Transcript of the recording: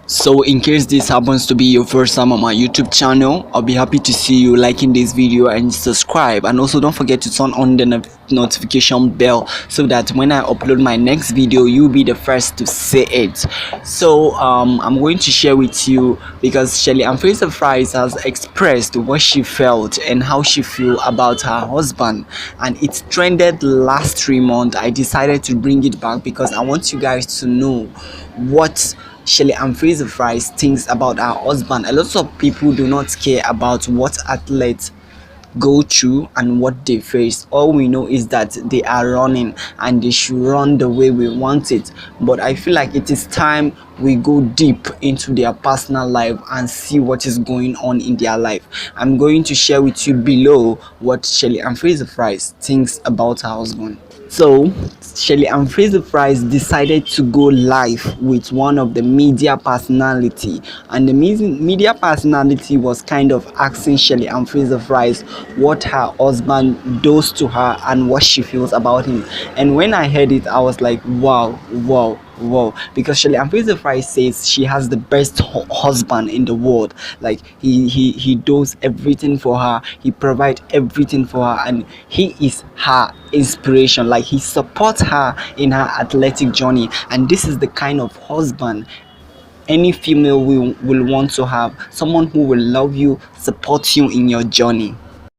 So in case this happens to be your first time on my YouTube channel, I'll be happy to see you liking this video and subscribe, and also don't forget to turn on the notification bell so that when I upload my next video you'll be the first to see it. So I'm going to share with you, because Fraserpryce has expressed what she felt and how she feel about her husband, and it trended last 3 months. I decided to bring it back because I want you guys to know what Fraserpryce thinks about her husband. A lot of people do not care about what athletes go through and what they face. All we know is that they are running and they should run the way we want it. But I feel like it is time we go deep into their personal life and see what is going on in their life. I'm going to share with you below what Fraserpryce thinks about her husband. So Fraserpryce decided to go live with one of the media personality, and the media personality was kind of asking Fraserpryce what her husband does to her and what she feels about him. And when I heard it, I was like, wow, because Fraserpryce says she has the best husband in the world. Like he does everything for her, he provides everything for her, and he is her inspiration. Like he supports her in her athletic journey, and this is the kind of husband any female will want to have. Someone who will love you, support you in your journey.